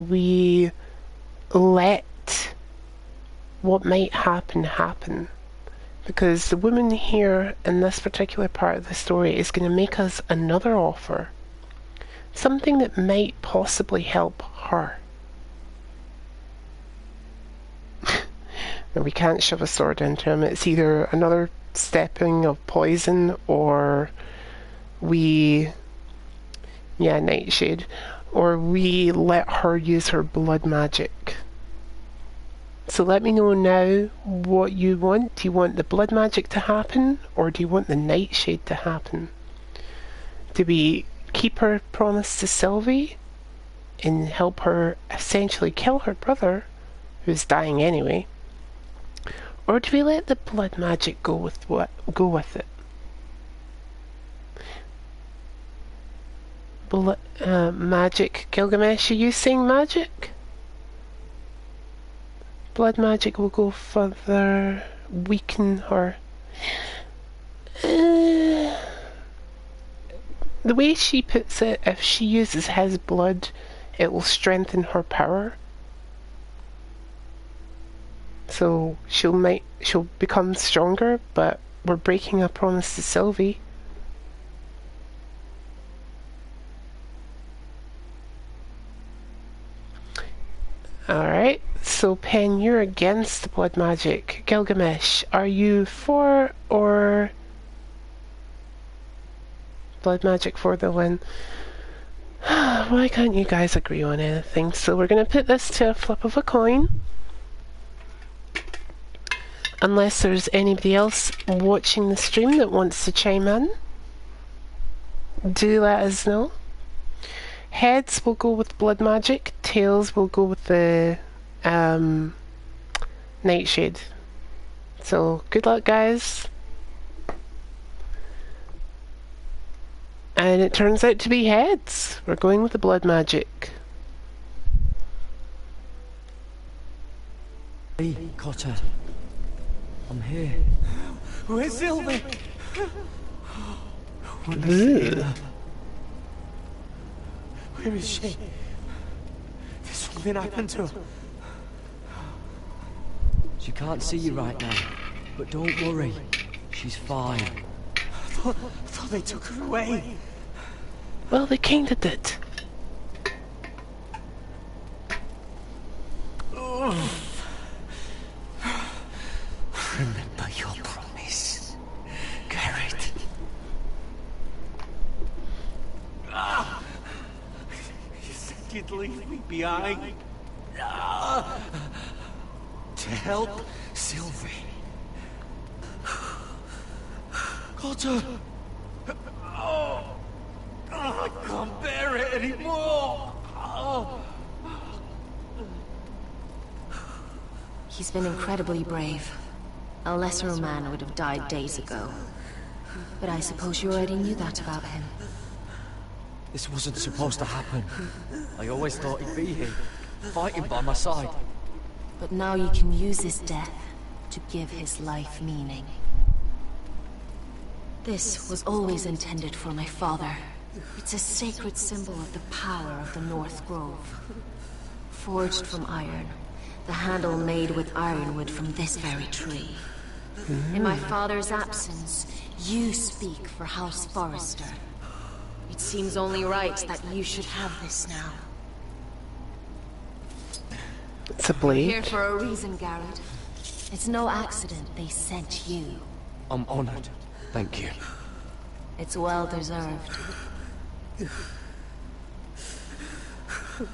we let what might happen. Because the woman here in this particular part of the story is going to make us another offer. Something that might possibly help her. And we can't shove a sword into him. It's either another stepping of poison or Nightshade. Or we let her use her blood magic. So let me know now what you want. Do you want the blood magic to happen, or do you want the Nightshade to happen? Do we keep her promise to Sylvie and help her essentially kill her brother, who's dying anyway? Or do we let the blood magic go with it? Magic. Gilgamesh, are you saying magic? Blood magic will go further, weaken her. The way she puts it, if she uses his blood, it will strengthen her power. So she'll become stronger, but we're breaking a promise to Sylvie. Alright, so Pen, you're against the blood magic. Gilgamesh, are you for or blood magic for the win? Why can't you guys agree on anything? So we're going to put this to a flip of a coin. Unless there's anybody else watching the stream that wants to chime in, do let us know. Heads will go with blood magic, tails will go with the Nightshade. So good luck, guys. And it turns out to be heads. We're going with the blood magic. Hey, Cotter. I'm here. Where's Sylvie? Where is she? Did something happen to her? She can't see you right now, but don't worry. She's fine. I thought they took her away. Well, they kinda did. Remember your promise, Garrett. You said you'd leave me behind. To help Sylvie. Cotter! I can't bear it anymore! He's been incredibly brave. A lesser man would have died days ago. But I suppose you already knew that about him. This wasn't supposed to happen. I always thought he'd be here, fighting by my side. But now you can use his death to give his life meaning. This was always intended for my father. It's a sacred symbol of the power of the North Grove. Forged from iron, the handle made with ironwood from this very tree. In my father's absence, you speak for House Forrester. It seems only right that you should have this now. It's a blade. Here for a reason, Garrett. It's no accident they sent you. I'm honored. Thank you. It's well deserved.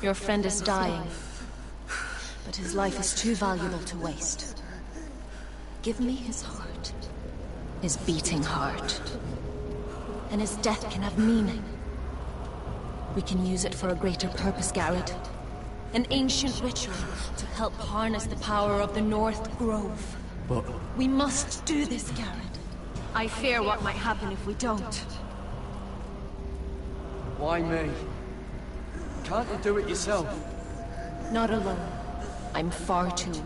Your friend is dying, but his life is too valuable to waste. Give me his heart. His beating heart. And his death can have meaning. We can use it for a greater purpose, Garrett. An ancient ritual to help harness the power of the North Grove. But We must do this, Garrett. I fear what might happen if we don't. why me? Can't you do it yourself? Not alone. I'm far too weak.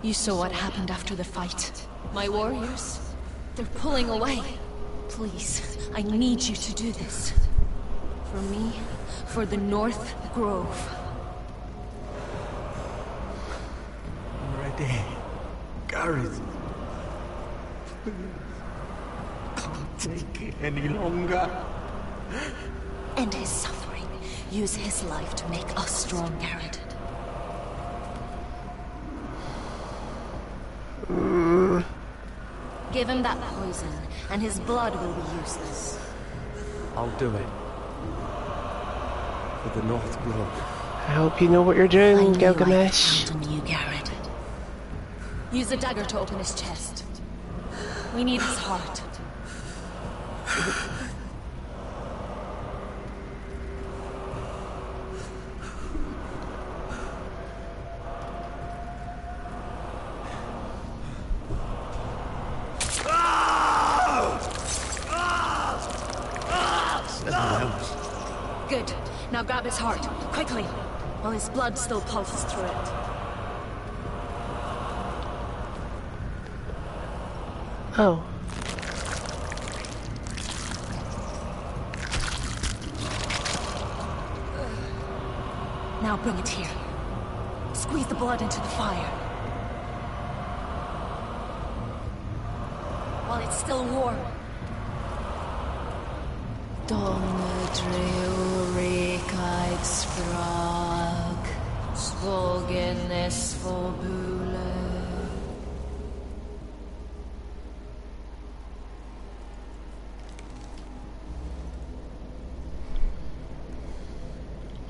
You saw what happened after the fight. My warriors, they're pulling away. Please, I need you to do this. For me, for the North Grove. Garrett. Can't take it any longer. End his suffering. Use his life to make us strong, Garrett. Give him that poison, and his blood will be useless. I'll do it. For the North Blood. I hope you know what you're doing, I knew Gilgamesh. I could count on you, Garrett. Use the dagger to open his chest. We need his heart. Good. Now grab his heart, quickly, while his blood still pulses through it. Oh. Now bring it here. Squeeze the blood into the fire. While it's still warm. Donnerdraurigheid sprag, svogenes forbule.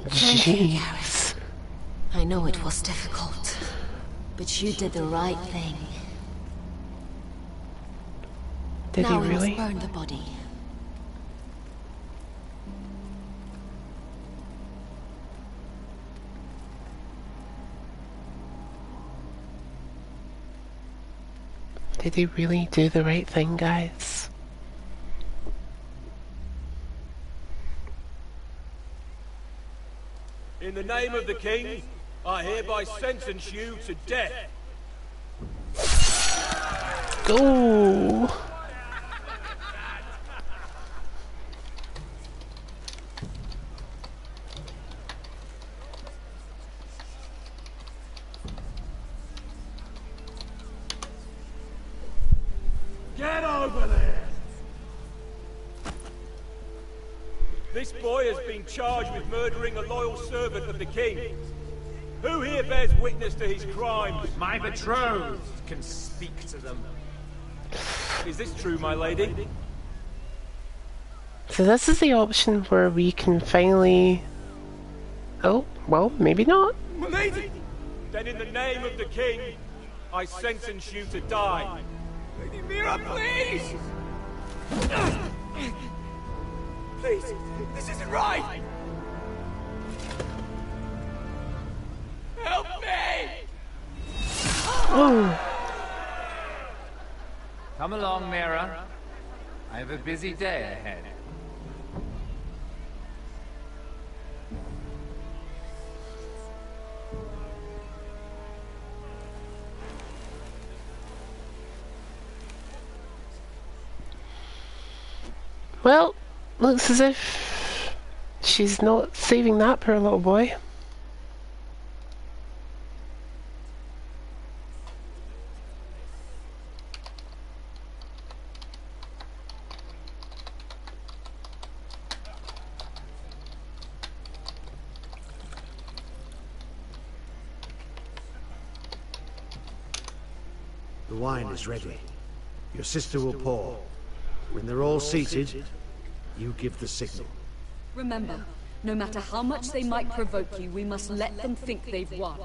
Thank you, Garrett. I know it was difficult, but you did the right thing. Did he Now we really? must burn the body. Did he really do the right thing, guys? In the name of the king, I hereby sentence you to death. Go! Get over there! This boy has been charged with murdering a loyal servant of the king. Who here bears witness to his crimes? My betrothed can speak to them. Is this true, my lady? So this is the option where we can finally... Oh, well, maybe not. My lady! Then in the name of the king, I sentence you to die. Lady Mira, please! Please, this isn't right! Help me! Oh, Come along, Mira. I have a busy day ahead. well, looks as if she's not saving that poor little boy. The wine is ready. Your sister will pour. When they're all seated, you give the signal. Remember, no matter how much they might provoke you, we must let them think they've won.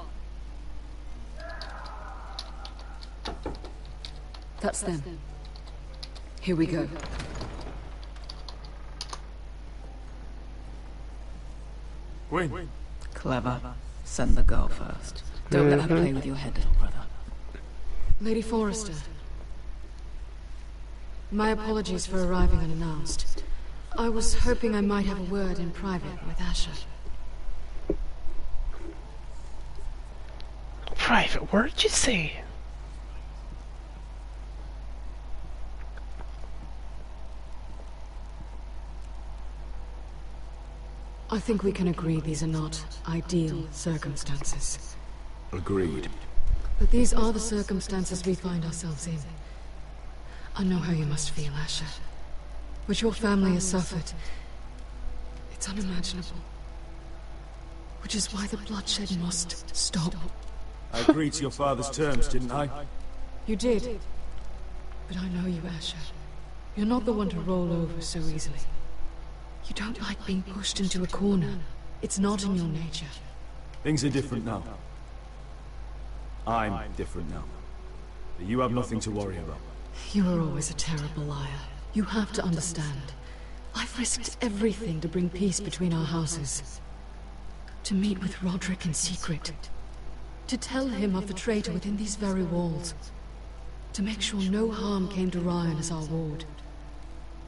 That's them. Here we go. Win. Clever. Send the girl first. Don't let her play with your head, little brother. Lady Forrester. My apologies for arriving unannounced. I was hoping I might have a word in private with Asher. Private word, you say? I think we can agree these are not ideal circumstances. Agreed. But these are the circumstances we find ourselves in. I know how you must feel, Asher. What your family has suffered, it's unimaginable. Which is why the bloodshed must stop. I agreed to your father's terms, didn't I? You did. But I know you, Asher. You're not the one to roll over so easily. You don't like being pushed into a corner. It's not in your nature. Things are different now. I'm different now. But you have nothing to worry about. You were always a terrible liar. You have to understand. I've risked everything to bring peace between our houses. To meet with Roderick in secret. To tell him of the traitor within these very walls. To make sure no harm came to Ryan as our ward.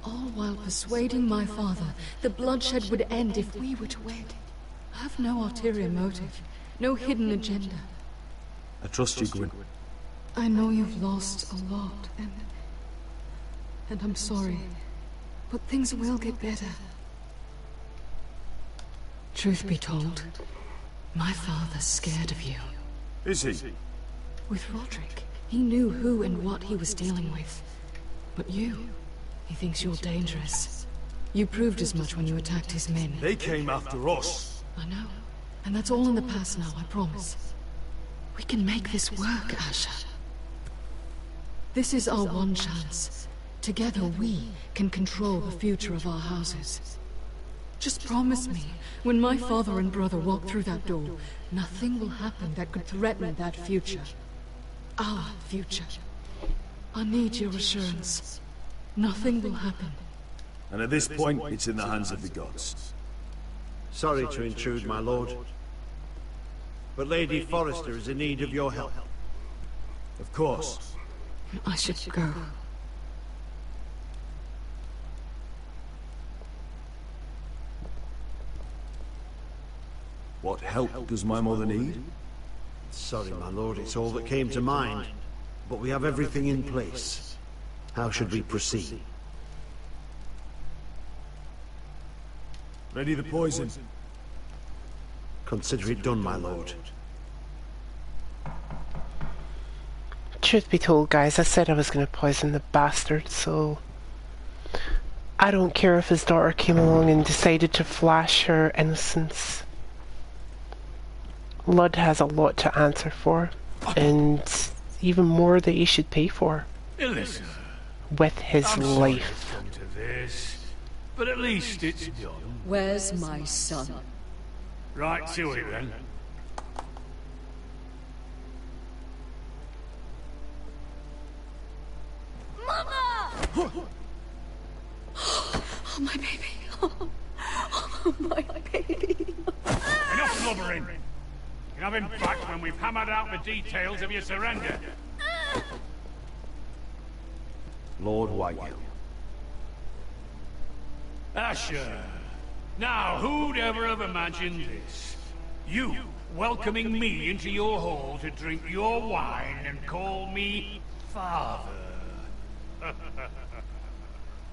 All while persuading my father that bloodshed would end if we were to wed. I have no ulterior motive. No hidden agenda. I trust you, Gwyn. I know you've lost a lot, and I'm sorry. But things will get better. Truth be told, my father's scared of you. Is he? With Roderick, he knew who and what he was dealing with. But you, he thinks you're dangerous. You proved as much when you attacked his men. They came after us. I know. And that's all in the past now, I promise. We can make this work, Asher. This is our one chance. Together we can control the future of our houses. Just promise me, when my father and brother walk through that door, nothing will happen that could threaten that future. Our future. I need your assurance. Nothing will happen. And at this point, it's in the hands of the gods. Sorry to intrude, my lord. But Lady Forrester is in need of your help. Of course. I should go. What help does my mother need? Sorry, my lord, it's all that came to mind. But we have everything in place. How should we proceed? Ready the poison. Consider it done, my lord. Truth be told, guys, I said I was going to poison the bastard, so I don't care if his daughter came along and decided to flash her innocence. Lud has a lot to answer for, and even more that he should pay for. Listen, with his I'm life. sorry to come to this, but at least it's done. Where's my son? Right to it then. Oh, my baby. Oh, my baby. Enough blubbering. You can have him back when we've hammered out the details of your surrender. Lord Whitehill. Asher. Now, who'd ever have imagined this? You welcoming me into your hall to drink your wine and call me father.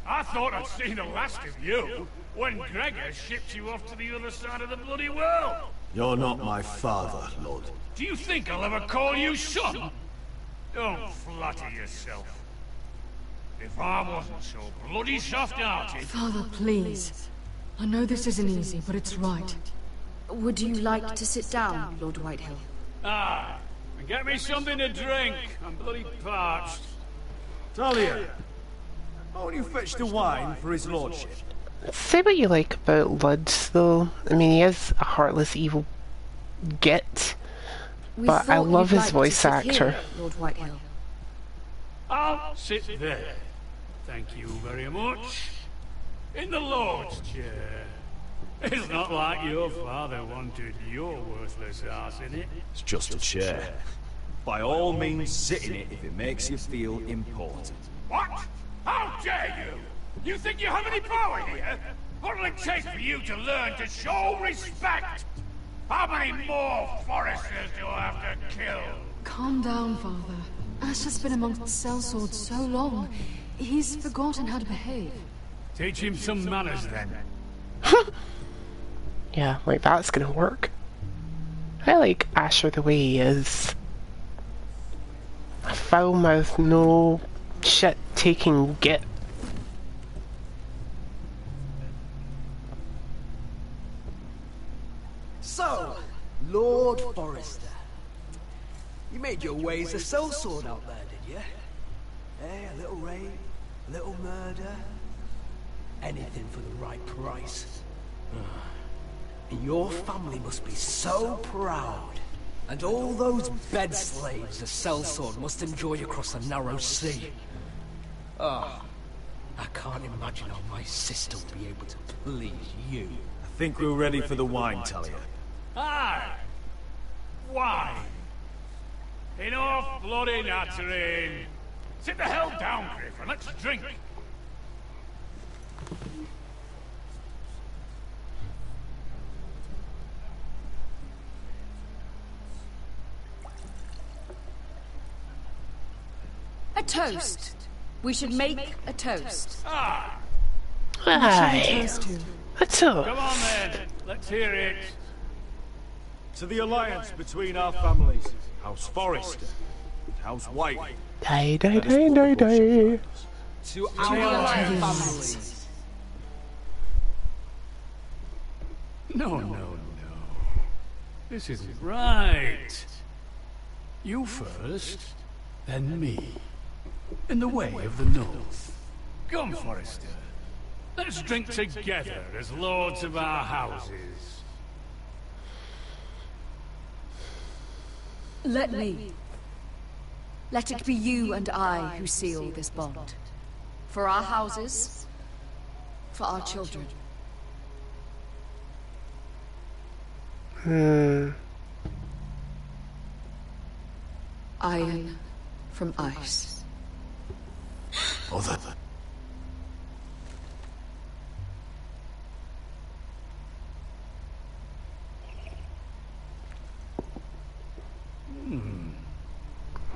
I thought I'd seen the last of you when Gregor shipped you off to the other side of the bloody world. You're not my father, Lord. Do you think I'll ever call you son? Don't flatter yourself. If I wasn't so bloody soft-hearted... Father, please. I know this isn't easy, but it's right. Would you like to sit down, Lord Whitehill? Ah, and get me something to drink. I'm bloody parched. Talia, won't you fetch the wine for his lordship? Say what you like about Lud, though. I mean, he is a heartless, evil git. But I love his voice actor. Here, Lord Whitehill. I'll sit there. Thank you very much. In the Lord's chair. It's not like your father wanted your worthless ass in it. It's just a chair. By all means, sit in it if it makes you feel important. What? How dare you? You think you have any power here? What'll it take for you to learn to show respect? How many more Foresters do I have to kill? Calm down, Father. Ash has been amongst sellswords so long, he's forgotten how to behave. Teach him some manners, then. Yeah, like that's gonna work. I like Asher the way he is. foul mouth, no shit taking git. So, Lord Forrester, you made your way as a sellsword out there, did you? Eh, a little rape, a little murder, anything for the right price. And your family must be so proud. And all those bed slaves a sellsword must enjoy across the narrow sea. Oh, I can't imagine how my sister will be able to please you. I think we're ready for the wine, Talia. Aye! Wine! Enough bloody nattering! Sit the hell down, Griff, and let's drink! A toast. We should make a toast. Ah! Aye. What's up? Come on then, let's hear it. To the alliance between our families, House Forrester and House White. Die, die, die, die, die. To our families. No, no, no. This isn't right. You first, then me. In the way of the North. Come, Forrester. Let's drink together as lords of our houses. Let me. Let it be you and I who seal this bond. For our houses, for our children. Iron from ice. Mother.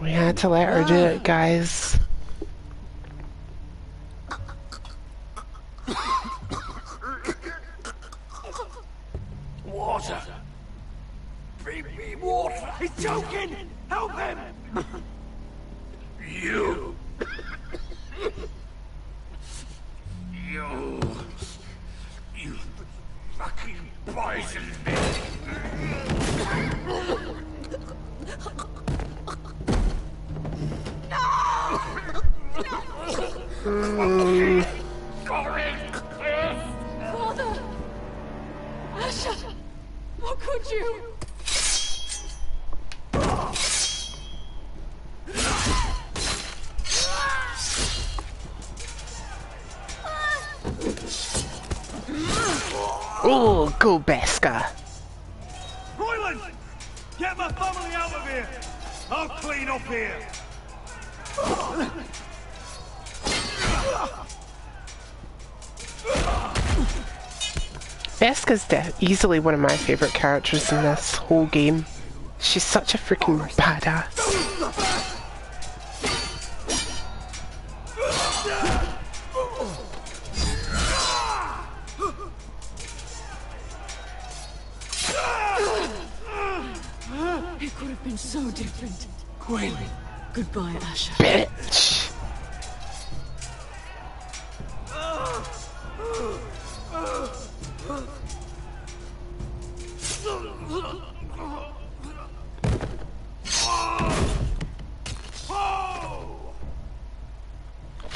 We had to let her do it, guys. Water! Bring me water! He's choking! Help him! You! You fucking poisoned me! Father! Asher! How could you? Oh, go Beska. Royland! Get my family out of here! I'll clean up here! Beska's easily one of my favourite characters in this whole game. She's such a freaking badass. It could have been so different. Quinn! Goodbye, Asher. Bitch!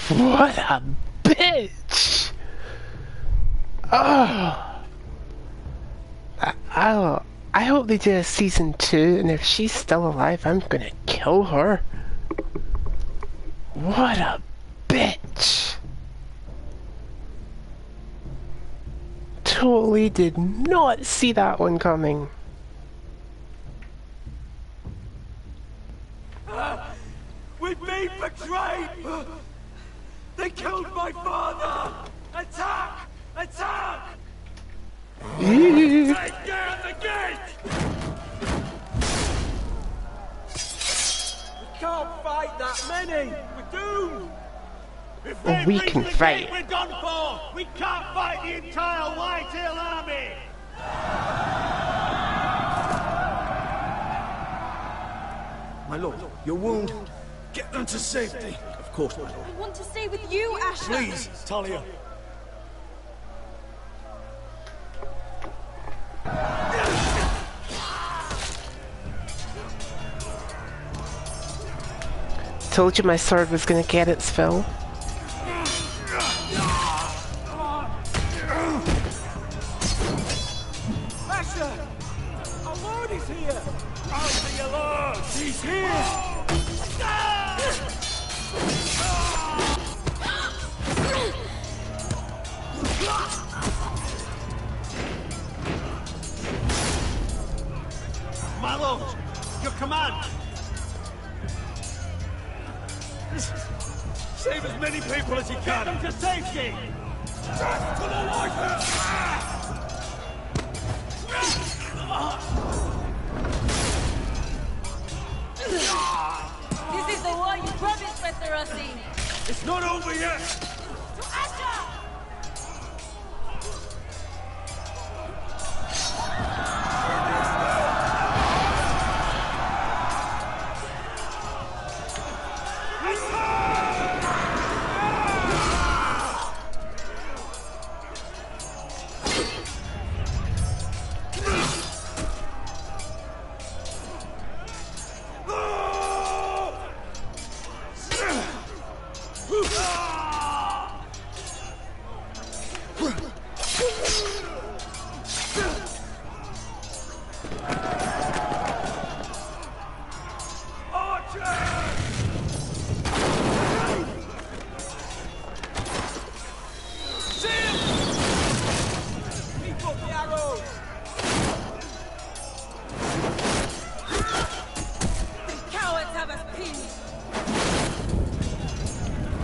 What a bitch! Oh! I hope they do a season 2, and if she's still alive, I'm gonna kill her. What a bitch! Totally did not see that one coming. We've been betrayed! They killed my father! Attack! Attack! Take down the gate! We can't fight that many! We're doomed! If Well, we can fight. We're done for! We can't fight the entire Whitehill army! My lord, your wound. Get them to safety. Of course, my lord. I want to stay with you, Asher. Please, Talia. Told you my sword was gonna get its fill. Asher! Our lord is here! I'll see your lord! He's here! My lord, your command. Save as many people as you Get can. them to safety! Just to the lighthouse! This is the war you promised, Westerosi. It's not over yet. To Asher!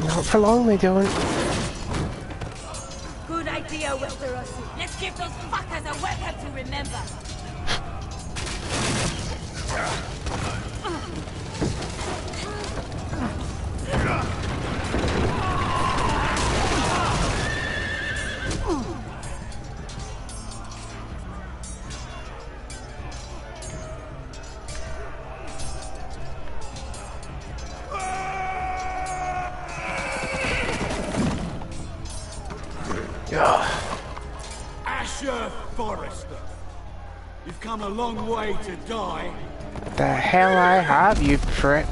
Not for long, they don't. Good idea, Westerosi. Let's give those fuckers a weapon to remember. Asher Forrester. You've come a long way to die. The hell I have, you prick.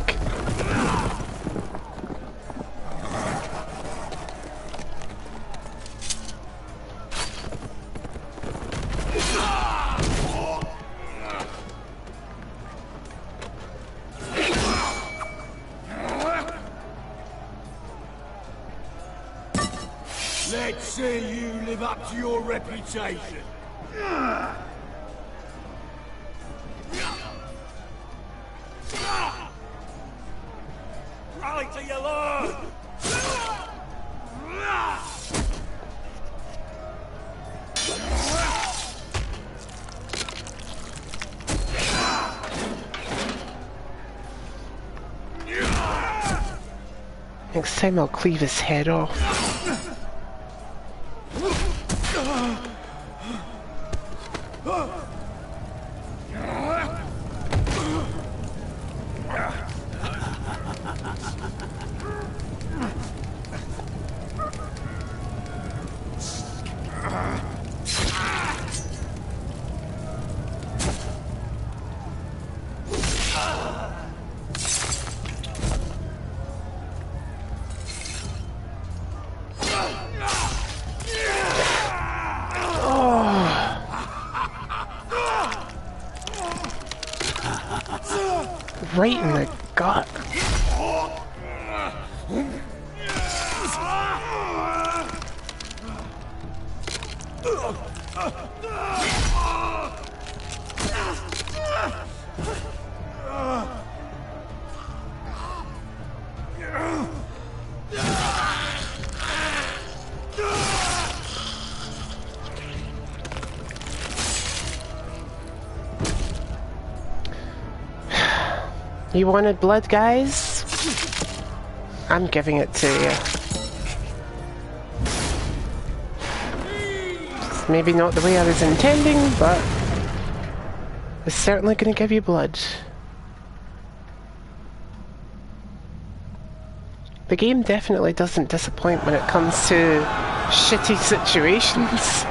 Let's see you live up to your reputation. Rally to your lord! Next time I'll cleave his head off. Right in the gut. You wanted blood, guys? I'm giving it to you. It's maybe not the way I was intending, but it's certainly going to give you blood. The game definitely doesn't disappoint when it comes to shitty situations.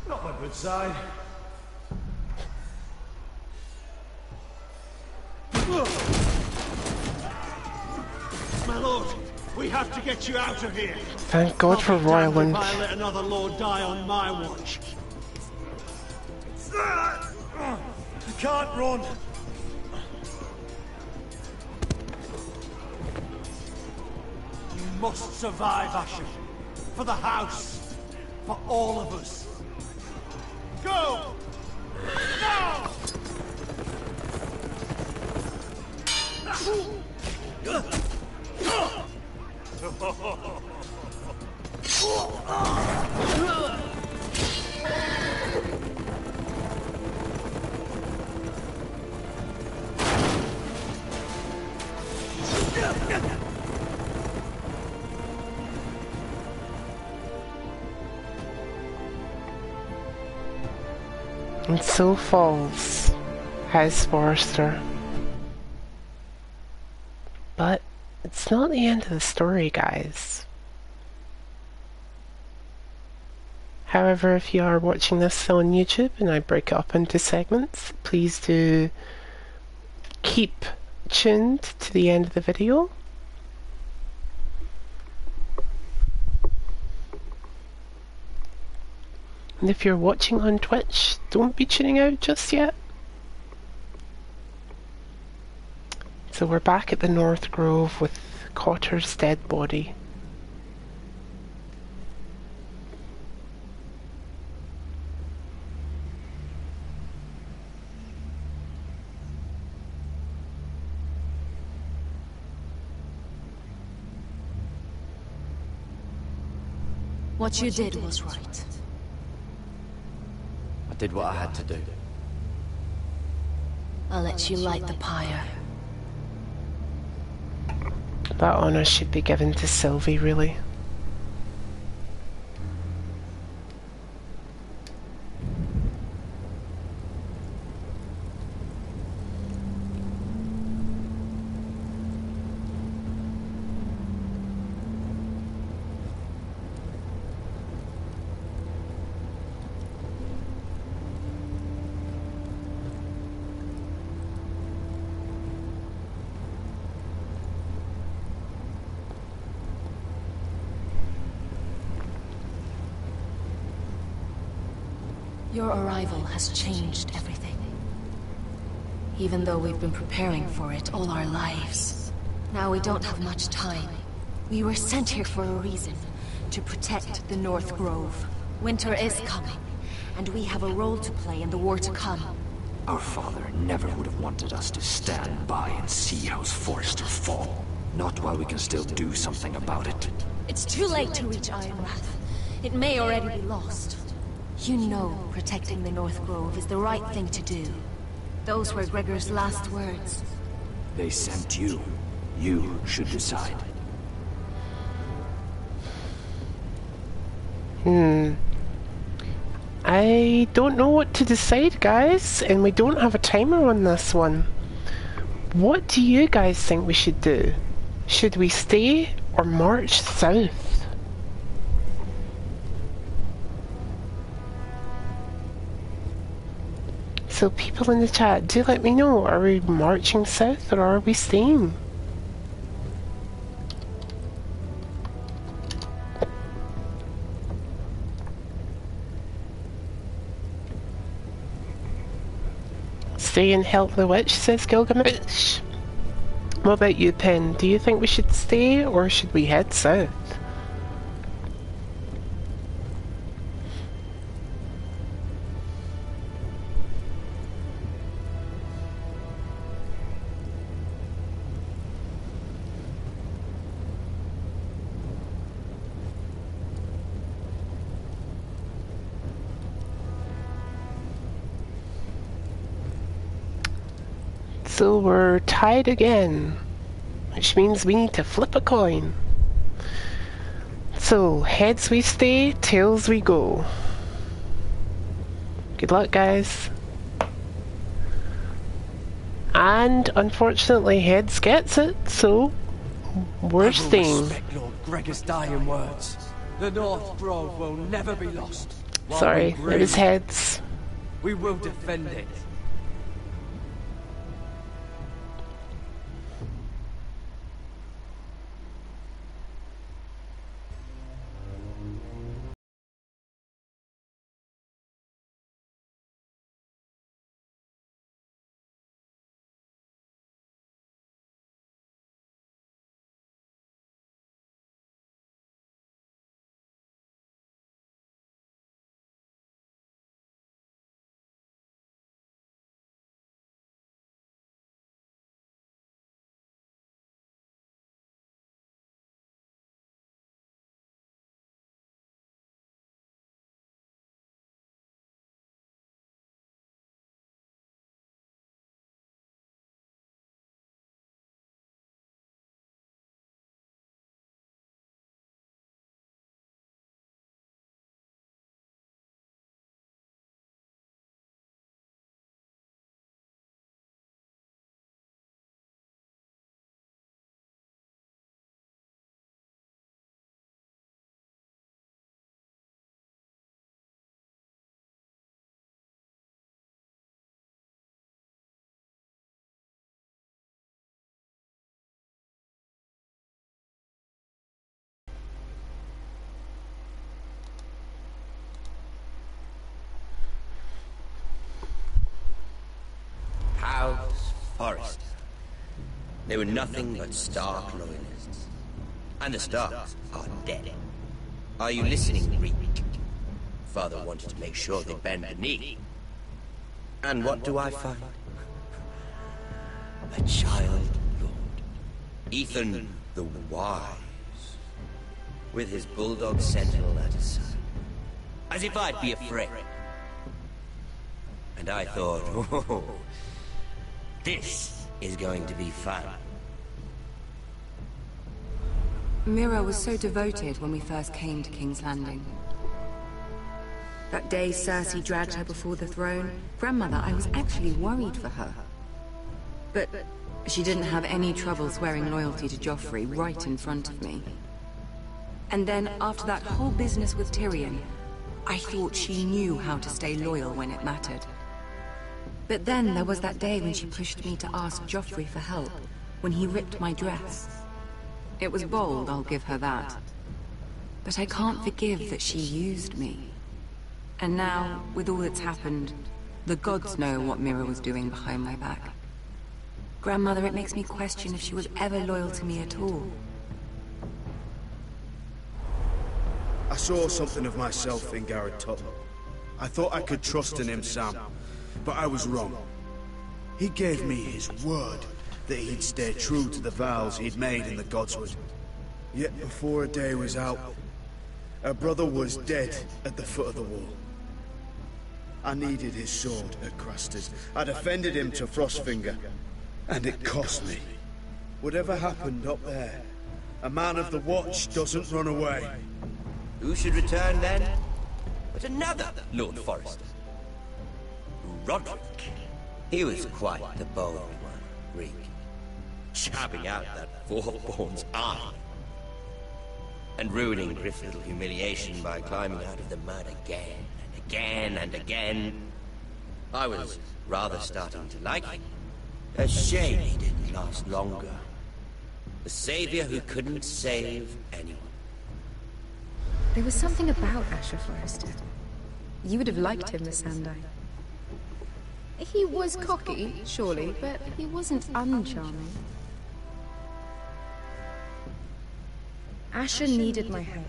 Not a good sign. My lord, we have to get you out of here. Thank God for Royland. If I let another lord die on my watch. You can't run. You must survive, Asher. For the house. For all of us. Go! Now! And so falls House Forrester. But it's not the end of the story, guys. However, if you are watching this on YouTube and I break it up into segments, please do keep tuned to the end of the video. And if you're watching on Twitch, don't be tuning out just yet. So we're back at the North Grove with Cotter's dead body. What you did was right. I did what I had to do. I'll let you light the pyre. That honour should be given to Sylvie, really. Your arrival has changed everything. Even though we've been preparing for it all our lives. Now we don't have much time. We were sent here for a reason. To protect the North Grove. Winter is coming, and we have a role to play in the war to come. Our father never would have wanted us to stand by and see House Forrester fall. Not while we can still do something about it. It's too late to reach Ironrath. It may already be lost. You know protecting the North Grove is the right thing to do. Those were Gregor's last words. They sent you. You should decide. I don't know what to decide, guys, and we don't have a timer on this one. What do you guys think we should do? Should we stay or march south? So people in the chat, do let me know, are we marching south or are we staying? Stay and help the witch, says Gilgamesh. What about you, Pen? Do you think we should stay or should we head south? So we're tied again, which means we need to flip a coin. So, heads we stay, tails we go. Good luck, guys. And, unfortunately, heads gets it, so we're staying. Respect Lord Gregor's dying words. The North Grove will never be lost. Sorry, it was heads. We will defend it. House Forest. They were nothing but Stark loyalists. And the Starks are dead. Are you listening, Reek? Father wanted to make sure they bend the knee. And what do I find? A child lord. Ethan the Wise. With his bulldog sentinel at his side. As if I'd be afraid. And I thought, oh, this is going to be fun. Mira was so devoted when we first came to King's Landing. That day Cersei dragged her before the throne, Grandmother, I was actually worried for her. But she didn't have any trouble swearing loyalty to Joffrey right in front of me. And then, after that whole business with Tyrion, I thought she knew how to stay loyal when it mattered. But then there was that day when she pushed me to ask Joffrey for help, when he ripped my dress. It was bold, I'll give her that. But I can't forgive that she used me. And now, with all that's happened, the gods know what Mira was doing behind my back. Grandmother, it makes me question if she was ever loyal to me at all. I saw something of myself in Garrett Tuttle. I thought I could trust in him, Sam. But I was wrong. He gave me his word that he'd stay true to the vows he'd made in the Godswood. Yet before a day was out, our brother was dead at the foot of the wall. I needed his sword at Craster's. I defended him to Frostfinger, and it cost me. Whatever happened up there, a man of the Watch doesn't run away. Who should return then? But another Lord Forrester. Roderick. He was quite the bold one, Reek. Chopping out that fourborn's eye. And ruining Griffith's humiliation by climbing out of the mud again and again and again. I was rather starting to like him. A shame he didn't last longer. A savior who couldn't save anyone. There was something about Asher Forrester. You would have liked him, Miss Sandai. He was cocky, surely, but he wasn't uncharming. Asher needed my help.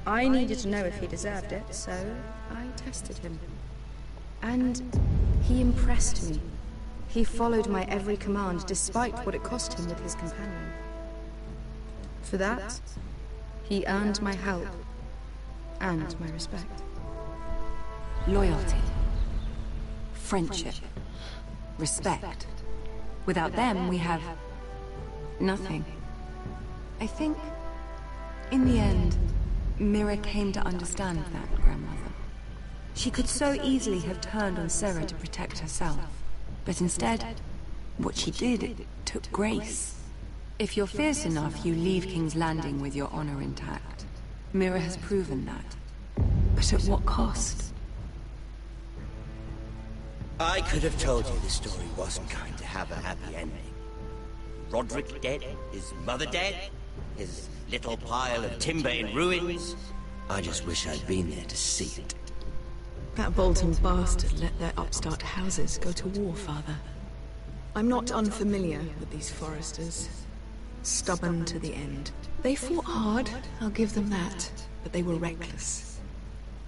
I needed to know if he deserved it, so I tested him. And he impressed me. He followed my every command, despite what it cost him with his companion. For that, he earned my help and my respect. Loyalty. Friendship. Respect. Without them, we have nothing. I think, in the end, Mira came to understand that, Grandmother. She could so easily have turned on Sarah to protect herself. But instead, what she did, it took grace. If you're fierce enough, you leave King's Landing with your honor intact. Mira has proven that. But at what cost? I could have told you this story wasn't going to have a happy ending. Roderick dead, his mother dead, his little pile of timber in ruins. I just wish I'd been there to see it. That Bolton bastard let their upstart houses go to war, Father. I'm not unfamiliar with these Forresters. Stubborn to the end. They fought hard, I'll give them that, but they were reckless.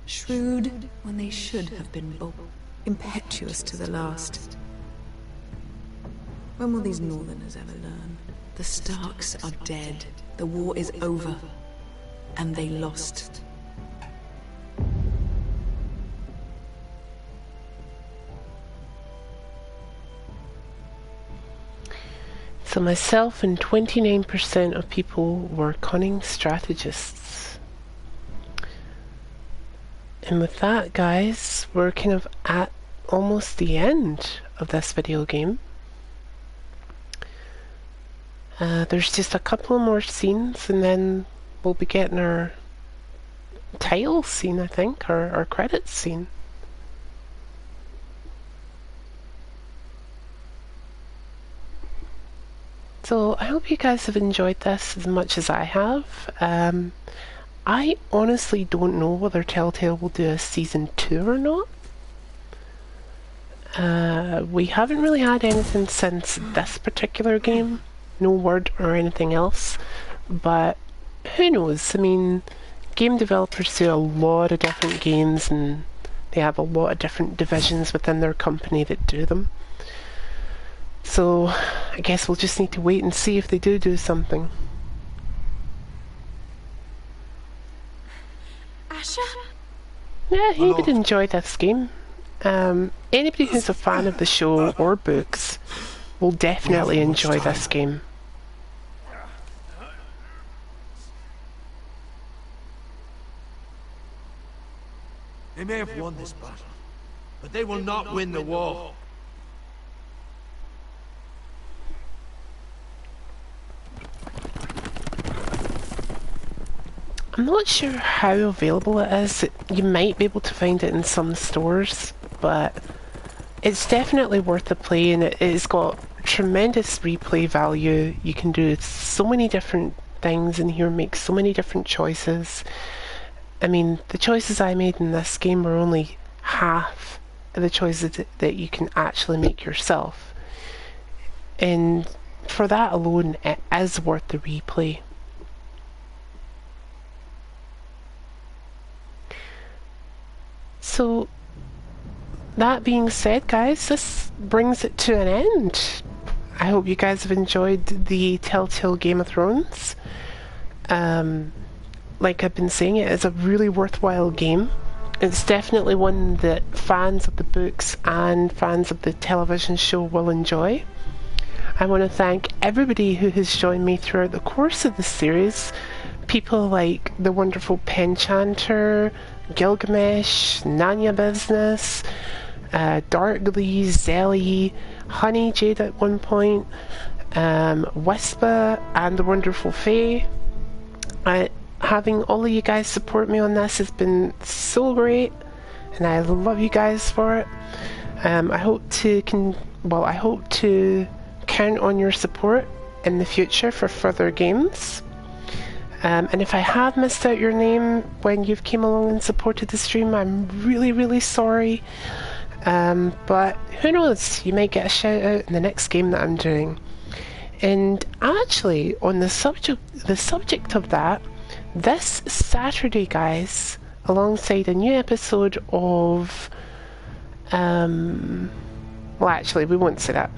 Shrewd when they should have been bold. Impetuous to the last. When will these Northerners ever learn? The Starks are dead. The war is over. And they lost. So myself and 29% of people were cunning strategists. And with that, guys, we're kind of at almost the end of this video game. There's just a couple more scenes and then we'll be getting our title scene, I think, or our credits scene. So I hope you guys have enjoyed this as much as I have. I honestly don't know whether Telltale will do a season 2 or not. We haven't really had anything since this particular game. No word or anything else. But who knows? I mean, game developers do a lot of different games and they have a lot of different divisions within their company that do them. So I guess we'll just need to wait and see if they do something. Asher? Yeah, he would enjoy this game. Anybody who's a fan of the show or books will definitely enjoy this game. They may have won this battle, but they will not win the war. I'm not sure how available it is. You might be able to find it in some stores, but it's definitely worth a play, and it's got tremendous replay value. You can do so many different things in here, make so many different choices. I mean, the choices I made in this game are only half of the choices that you can actually make yourself. And for that alone, it is worth the replay. So, that being said, guys, this brings it to an end. I hope you guys have enjoyed the Telltale Game of Thrones. Like I've been saying, it is a really worthwhile game. It's definitely one that fans of the books and fans of the television show will enjoy. I want to thank everybody who has joined me throughout the course of the series. People like the wonderful Penchanter, Gilgamesh, Nanya Business, Darkly, Zelly, Honey Jade at one point, Wispa, and the wonderful Faye. Having all of you guys support me on this has been so great, and I love you guys for it. I hope to count on your support in the future for further games. And if I have missed out your name when you've came along and supported the stream, I'm really, really sorry. But who knows, you might get a shout out in the next game that I'm doing. And actually, on the subject of that, this Saturday, guys, alongside a new episode of well, actually, we won't say that.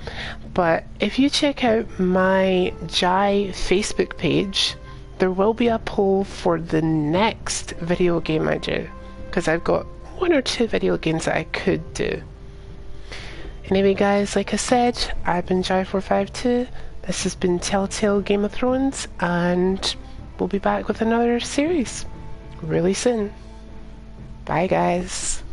But if you check out my Jai Facebook page, there will be a poll for the next video game I do, because I've got 1 or 2 video games that I could do. Anyway, guys, like I said, I've been Jai452. This has been Telltale Game of Thrones, and we'll be back with another series really soon. Bye, guys.